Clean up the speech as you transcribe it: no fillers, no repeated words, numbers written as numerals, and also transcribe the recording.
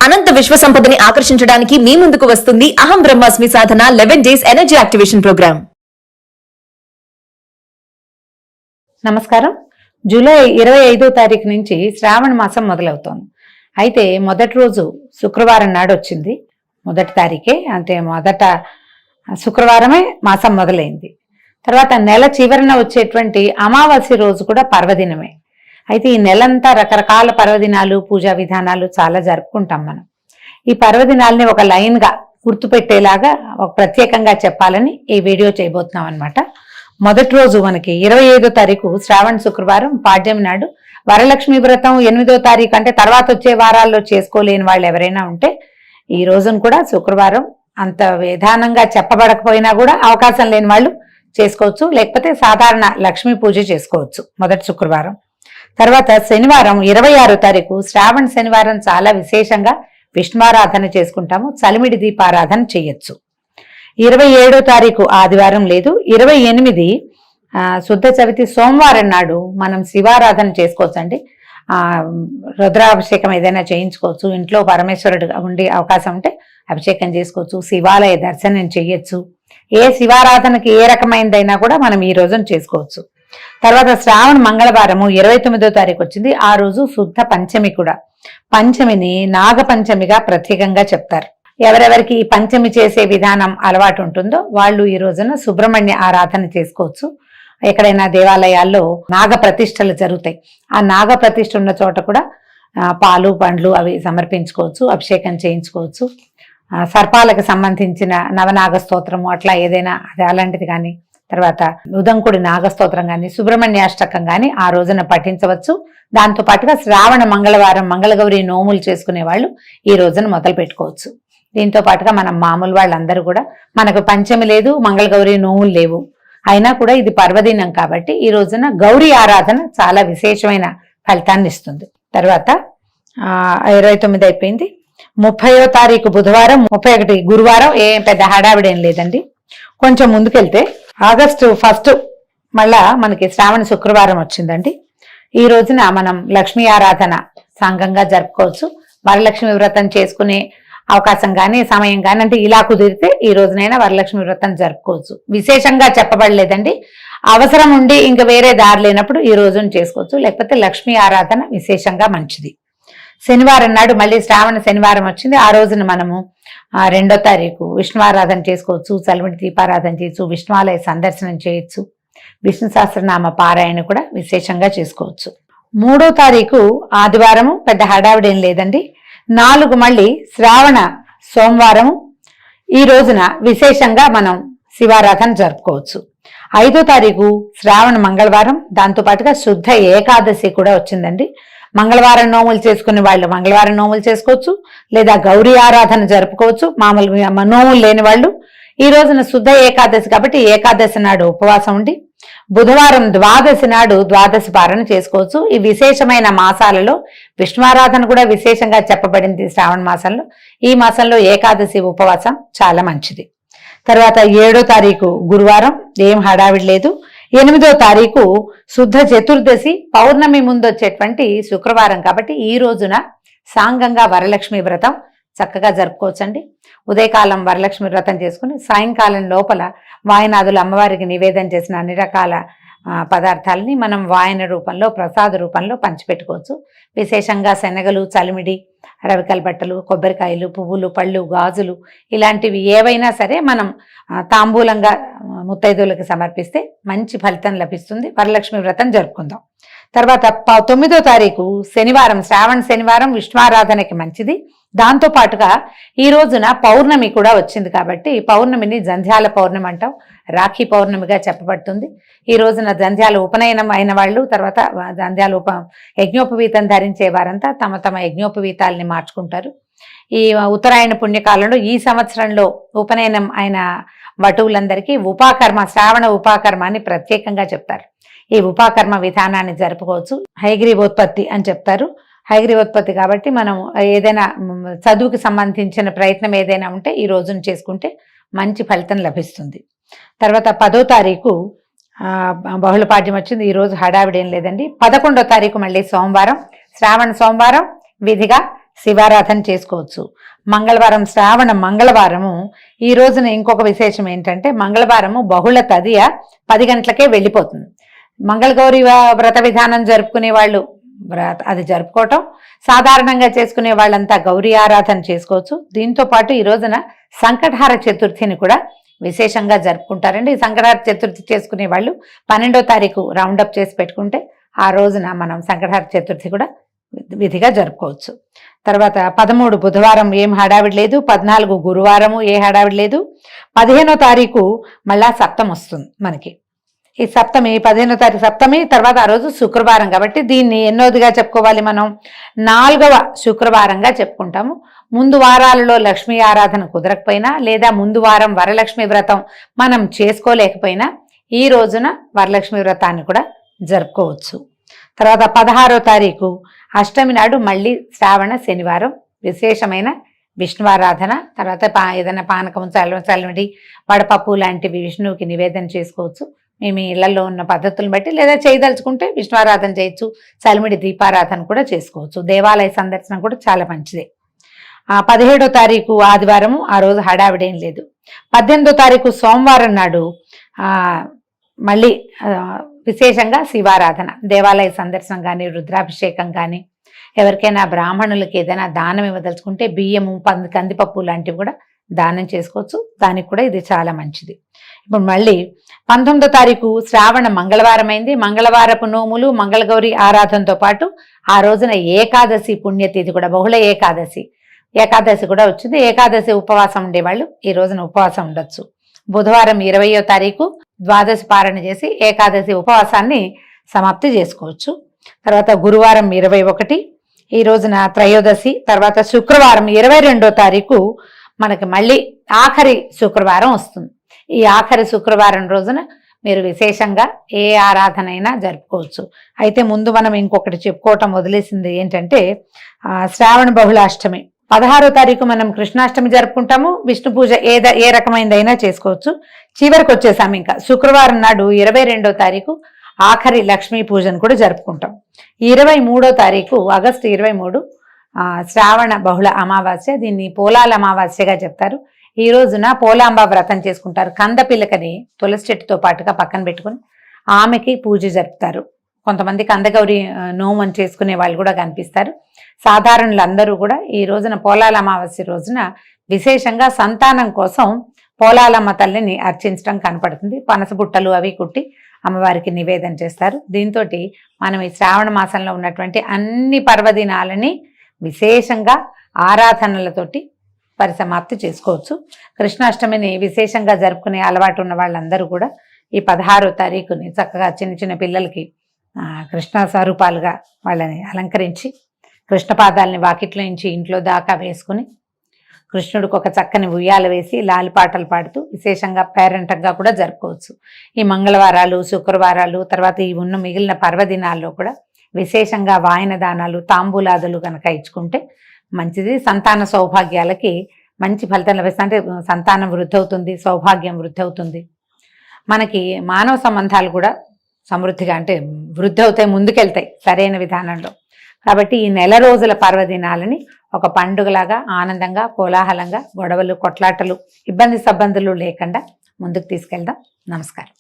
అనంత విశ్వ సంపదని ఆకర్షించడానికి మీ ముందుకు వస్తుంది అహం బ్రహ్మాస్మి సాధన 11 డేస్ ఎనర్జీ యాక్టివేషన్ ప్రోగ్రామ్. నమస్కారం. జూలై 25వ తారీఖు నుంచి శ్రావణ మాసం మొదలవుతోంది. అయితే మొదటి రోజు శుక్రవారం నాడు వచ్చింది. మొదటి తారీఖే, అంటే మొదట శుక్రవారమే మాసం మొదలైంది. తర్వాత నెల చివరన వచ్చేటువంటి అమావాస్య రోజు కూడా పర్వదినమే. అయితే ఈ నెలంతా రకరకాల పర్వదినాలు, పూజా విధానాలు చాలా జరుపుకుంటాం మనం. ఈ పర్వదినాలని ఒక లైన్గా గుర్తుపెట్టేలాగా ఒక ప్రత్యేకంగా చెప్పాలని ఈ వీడియో చేయబోతున్నాం అనమాట. మొదటి రోజు మనకి 25వ తారీఖు శ్రావణ శుక్రవారం పాడ్యమి నాడు వరలక్ష్మి వ్రతం 8వ తారీఖు, అంటే తర్వాత వచ్చే వారాల్లో చేసుకోలేని వాళ్ళు ఎవరైనా ఉంటే ఈ రోజును కూడా శుక్రవారం అంత విధానంగా చెప్పబడకపోయినా కూడా అవకాశం లేని వాళ్ళు చేసుకోవచ్చు. లేకపోతే సాధారణ లక్ష్మీ పూజ చేసుకోవచ్చు మొదటి శుక్రవారం. తర్వాత శనివారం 26వ తారీఖు శ్రావణ శనివారం చాలా విశేషంగా విష్ణువారాధన చేసుకుంటాము. చలిమిడి దీపారాధన చేయొచ్చు. 27వ తారీఖు ఆదివారం లేదు. 28 శుద్ధ చవితి సోమవారం నాడు మనం శివారాధన చేసుకోవచ్చు అండి. రుద్రాభిషేకం ఏదైనా చేయించుకోవచ్చు. ఇంట్లో పరమేశ్వరుడు ఉండే అవకాశం ఉంటే అభిషేకం చేసుకోవచ్చు. శివాలయ దర్శనం చేయొచ్చు. ఏ శివారాధనకి ఏ రకమైనదైనా కూడా మనం ఈ రోజున చేసుకోవచ్చు. తర్వాత శ్రావణ మంగళవారము 29వ తారీఖు వచ్చింది. ఆ రోజు శుద్ధ పంచమి కూడా. పంచమిని నాగ పంచమిగా ప్రత్యేకంగా చెప్తారు. ఎవరెవరికి ఈ పంచమి చేసే విధానం అలవాటు ఉంటుందో వాళ్ళు ఈ రోజున సుబ్రహ్మణ్య ఆరాధన చేసుకోవచ్చు. ఎక్కడైనా దేవాలయాల్లో నాగ ప్రతిష్టలు జరుగుతాయి. ఆ నాగ ప్రతిష్ఠ ఉన్న చోట కూడా పాలు పండ్లు అవి సమర్పించుకోవచ్చు, అభిషేకం చేయించుకోవచ్చు. సర్పాలకు సంబంధించిన నవనాగ స్తోత్రము అట్లా ఏదైనా అది అలాంటిది కానీ, తర్వాత ఉదంకుడి నాగస్తోత్రం కానీ, సుబ్రహ్మణ్యాష్టకం కానీ ఆ రోజున పఠించవచ్చు. దాంతో పాటుగా శ్రావణ మంగళవారం మంగళగౌరి నోములు చేసుకునే వాళ్ళు ఈ రోజున మొదలు పెట్టుకోవచ్చు. దీంతో పాటుగా మనం మామూలు వాళ్ళందరూ కూడా, మనకు పంచమి లేదు, మంగళగౌరి నోములు లేవు, అయినా కూడా ఇది పర్వదినం కాబట్టి ఈ రోజున గౌరీ ఆరాధన చాలా విశేషమైన ఫలితాన్ని ఇస్తుంది. తర్వాత 29 అయిపోయింది. 30వ తారీఖు బుధవారం, 31 గురువారం. ఏం పెద్ద హడావిడేం లేదండి. కొంచెం ముందుకెళ్తే ఆగస్టు 1 మళ్ళా మనకి శ్రావణ శుక్రవారం వచ్చిందండి. ఈ రోజున మనం లక్ష్మీ ఆరాధన సాంగంగా జరుపుకోవచ్చు. వరలక్ష్మి వ్రతం చేసుకునే అవకాశం కానీ సమయం కానీ, అంటే ఇలా కుదిరితే ఈ రోజునైనా వరలక్ష్మి వ్రతం జరుపుకోవచ్చు. విశేషంగా చెప్పబడలేదండి. అవసరం ఉండి ఇంకా వేరే దారి లేనప్పుడు ఈ రోజున చేసుకోవచ్చు. లేకపోతే లక్ష్మీ ఆరాధన విశేషంగా మంచిది. శనివారం నాడు మళ్ళీ శ్రావణ శనివారం వచ్చింది. ఆ రోజున మనము 2వ తారీఖు విష్ణువారాధన చేసుకోవచ్చు, చలిమిడి దీపారాధన చేయొచ్చు, విష్ణువాలయ సందర్శనం చేయొచ్చు, విష్ణు సహస్రనామ పారాయణ కూడా విశేషంగా చేసుకోవచ్చు. 3వ తారీఖు ఆదివారము, పెద్ద హడావిడేం లేదండి. 4 మళ్ళీ శ్రావణ సోమవారము. ఈ రోజున విశేషంగా మనం శివారాధన జరుపుకోవచ్చు. 5వ తారీఖు శ్రావణ మంగళవారం, దాంతో పాటుగా శుద్ధ ఏకాదశి కూడా వచ్చిందండి. మంగళవారం నోములు చేసుకునే వాళ్ళు మంగళవారం నోములు చేసుకోవచ్చు, లేదా గౌరీ ఆరాధన జరుపుకోవచ్చు. మామూలుగా నోములు లేని వాళ్ళు ఈ రోజున శుద్ధ ఏకాదశి కాబట్టి ఏకాదశి నాడు ఉపవాసం ఉండి బుధవారం ద్వాదశి నాడు ద్వాదశి పారణ చేసుకోవచ్చు. ఈ విశేషమైన మాసాలలో విష్ణువారాధన కూడా విశేషంగా చెప్పబడింది శ్రావణ మాసంలో. ఈ మాసంలో ఏకాదశి ఉపవాసం చాలా మంచిది. తర్వాత 7వ తారీఖు గురువారం, ఏం హడావిడి లేదు. 8వ తారీఖు శుద్ధ చతుర్దశి పౌర్ణమి ముందు వచ్చేటువంటి శుక్రవారం కాబట్టి ఈ రోజున సాంగంగా వరలక్ష్మి వ్రతం చక్కగా జరుపుకోవచ్చండి. ఉదయకాలం వరలక్ష్మి వ్రతం చేసుకుని సాయంకాలం లోపల వాయనాదులు అమ్మవారికి నివేదన చేసిన అన్ని రకాల పదార్థాలని మనం వాయన రూపంలో, ప్రసాద రూపంలో పంచిపెట్టుకోవచ్చు. విశేషంగా శనగలు, చలిమిడి, రవికల బట్టలు, కొబ్బరికాయలు, పువ్వులు, పళ్ళు, గాజులు ఇలాంటివి ఏవైనా సరే మనం తాంబూలంగా ముత్తైదువులకు సమర్పిస్తే మంచి ఫలితం లభిస్తుంది. వరలక్ష్మి వ్రతం జరుపుకుందాం. తర్వాత 9వ తారీఖు శనివారం, శ్రావణ శనివారం విష్ణువారాధనకి మంచిది. దాంతో పాటుగా ఈ రోజున పౌర్ణమి కూడా వచ్చింది కాబట్టి పౌర్ణమిని జంధ్యాల పౌర్ణమి అంటాం. రాఖీ పౌర్ణమిగా చెప్పబడుతుంది. ఈ రోజున జంధ్యాల ఉపనయనం అయిన వాళ్ళు, తర్వాత జంధ్యాల యజ్ఞోపవీతం ధరించే వారంతా తమ తమ యజ్ఞోపవీతాలని మార్చుకుంటారు. ఈ ఉత్తరాయణ పుణ్యకాలంలో ఈ సంవత్సరంలో ఉపనయనం అయిన వటువులందరికీ ఉపాకర్మ, శ్రావణ ఉపాకర్మ అని ప్రత్యేకంగా చెప్తారు. ఈ ఉపాకర్మ విధానాన్ని జరుపుకోవచ్చు. హయగ్రీవోత్పత్తి అని చెప్తారు. హయగ్రీవోత్పత్తి కాబట్టి మనం ఏదైనా చదువుకి సంబంధించిన ప్రయత్నం ఏదైనా ఉంటే ఈ రోజున చేసుకుంటే మంచి ఫలితం లభిస్తుంది. తర్వాత 10వ తారీఖు బహుళపాడ్యం వచ్చింది. ఈరోజు హడావిడేం లేదండి. 11వ తారీఖు మళ్ళీ సోమవారం, శ్రావణ సోమవారం విధిగా శివారాధన చేసుకోవచ్చు. మంగళవారం శ్రావణ మంగళవారము ఈ రోజున ఇంకొక విశేషం ఏంటంటే మంగళవారము బహుళ తదియ 10 గంటలకే వెళ్ళిపోతుంది. మంగళగౌరి వ్రత విధానం జరుపుకునే వాళ్ళు అది జరుపుకోవటం, సాధారణంగా చేసుకునే వాళ్ళంతా గౌరీ ఆరాధన చేసుకోవచ్చు. దీంతో పాటు ఈ రోజున సంకటహార చతుర్థిని కూడా విశేషంగా జరుపుకుంటారండి. ఈ సంకటహార చతుర్థి చేసుకునే వాళ్ళు 12వ తారీఖు రౌండప్ చేసి పెట్టుకుంటే ఆ రోజున మనం సంకటహార చతుర్థి కూడా విధిగా జరుపుకోవచ్చు. తర్వాత 13 బుధవారం ఏం హడావిడి లేదు, 14 గురువారము ఏ హడావిడి లేదు, 15వ తారీఖు మళ్ళా సప్తమి వస్తుంది మనకి. ఈ సప్తమి 15వ తారీఖు సప్తమి, తర్వాత ఆ రోజు శుక్రవారం కాబట్టి దీన్ని ఎన్నోదిగా చెప్పుకోవాలి, మనం 4వ శుక్రవారంగా చెప్పుకుంటాము. ముందు వారాలలో లక్ష్మీ ఆరాధన కుదరకపోయినా లేదా ముందు వారం వరలక్ష్మి వ్రతం మనం చేసుకోలేకపోయినా ఈ రోజున వరలక్ష్మి వ్రతాన్ని కూడా జరుపుకోవచ్చు. తర్వాత 16వ తారీఖు అష్టమి నాడు మళ్ళీ శ్రావణ శనివారం విశేషమైన విష్ణువారాధన. తర్వాత ఏదైనా పానకం చల్లటి వడపప్పు లాంటివి విష్ణువుకి నివేదన చేసుకోవచ్చు. మేము ఇళ్లలో ఉన్న పద్ధతులను బట్టి, లేదా చేయదలుచుకుంటే విష్ణువారాధన చేయొచ్చు, చలిమిడి దీపారాధన కూడా చేసుకోవచ్చు. దేవాలయ సందర్శనం కూడా చాలా మంచిది. 17వ తారీఖు ఆదివారము ఆ రోజు హడావిడేం లేదు. 18వ తారీఖు సోమవారం నాడు మళ్ళీ విశేషంగా శివారాధన, దేవాలయ సందర్శనం కానీ రుద్రాభిషేకం కానీ, ఎవరికైనా బ్రాహ్మణులకి ఏదైనా దానం ఇవ్వదలుచుకుంటే బియ్యము కందిపప్పు లాంటివి కూడా దానం చేసుకోవచ్చు. దానికి కూడా ఇది చాలా మంచిది. ఇప్పుడు మళ్ళీ 19వ తారీఖు శ్రావణ మంగళవారం అయింది. మంగళవారపు నోములు మంగళగౌరి ఆరాధనతో పాటు ఆ రోజున ఏకాదశి పుణ్యతిథి కూడా, బహుళ ఏకాదశి కూడా వచ్చింది. ఏకాదశి ఉపవాసం ఉండేవాళ్ళు ఈ రోజున ఉపవాసం ఉండొచ్చు. బుధవారం 20వ తారీఖు ద్వాదశి పారణ చేసి ఏకాదశి ఉపవాసాన్ని సమాప్తి చేసుకోవచ్చు. తర్వాత గురువారం 21 ఈ రోజున త్రయోదశి. తర్వాత శుక్రవారం 22వ తారీఖు మనకి మళ్ళీ ఆఖరి శుక్రవారం వస్తుంది. ఈ ఆఖరి శుక్రవారం రోజున మీరు విశేషంగా ఏ ఆరాధన అయినా జరుపుకోవచ్చు. అయితే ముందు మనం ఇంకొకటి చెప్పుకోవటం వదిలేసింది ఏంటంటే శ్రావణ బహుళాష్టమి 16వ తారీఖు మనం కృష్ణాష్టమి జరుపుకుంటాము. విష్ణు పూజ ఏ రకమైనదైనా చేసుకోవచ్చు. చివరికి వచ్చేసాము ఇంకా శుక్రవారం నాడు 22వ తారీఖు ఆఖరి లక్ష్మీ పూజను కూడా జరుపుకుంటాం. 23వ తారీఖు ఆగస్టు 23 శ్రావణ బహుళ అమావాస్య. దీన్ని పోలాల అమావాస్యగా చెప్తారు. ఈ రోజున పోలాంబ వ్రతం చేసుకుంటారు. కంద పిల్లకని తులసి చెట్టుతో పాటుగా పక్కన పెట్టుకుని ఆమెకి పూజ జరుపుతారు. కొంతమంది కందగౌరి నోమని చేసుకునే వాళ్ళు కూడా కనిపిస్తారు. సాధారణులందరూ కూడా ఈ రోజున పోలాల అమావాస్య రోజున విశేషంగా సంతానం కోసం పోలాలమ్మ తల్లిని అర్చించడం కనపడుతుంది. పనస బుట్టలు అవి కుట్టి అమ్మవారికి నివేదన చేస్తారు. దీంతో మనం ఈ శ్రావణ మాసంలో ఉన్నటువంటి అన్ని పర్వదినాలని విశేషంగా ఆరాధనలతోటి పరిసమాప్తి చేసుకోవచ్చు. కృష్ణాష్టమిని విశేషంగా జరుపుకునే అలవాటు ఉన్న వాళ్ళందరూ కూడా ఈ 16వ తారీఖుని చక్కగా చిన్న చిన్న పిల్లలకి కృష్ణ స్వరూపాలుగా వాళ్ళని అలంకరించి కృష్ణపాదాలని వాకిట్లో నుంచి ఇంట్లో దాకా వేసుకుని కృష్ణుడికి ఒక చక్కని ఉయ్యాల వేసి లాలిపాటలు పాడుతూ విశేషంగా పేరెంటంగా కూడా జరుపుకోవచ్చు. ఈ మంగళవారాలు శుక్రవారాలు తర్వాత ఈ ఉన్న మిగిలిన పర్వదినాల్లో కూడా విశేషంగా వాయన దానాలు తాంబూలాదులు కనుక ఇచ్చుకుంటే మంచిది. సంతాన సౌభాగ్యాలకి మంచి ఫలితం లభిస్తుంది. అంటే సంతానం వృద్ధి అవుతుంది, సౌభాగ్యం వృద్ధి అవుతుంది. మనకి మానవ సంబంధాలు కూడా సమృద్ధిగా అంటే వృద్ధి అవుతాయి, ముందుకెళ్తాయి సరైన విధానంలో. కాబట్టి ఈ నెల రోజుల పర్వదినాలని ఒక పండుగలాగా ఆనందంగా కోలాహలంగా గొడవలు కొట్లాటలు ఇబ్బందులు లేకుండా ముందుకు తీసుకెళ్దాం. నమస్కారం.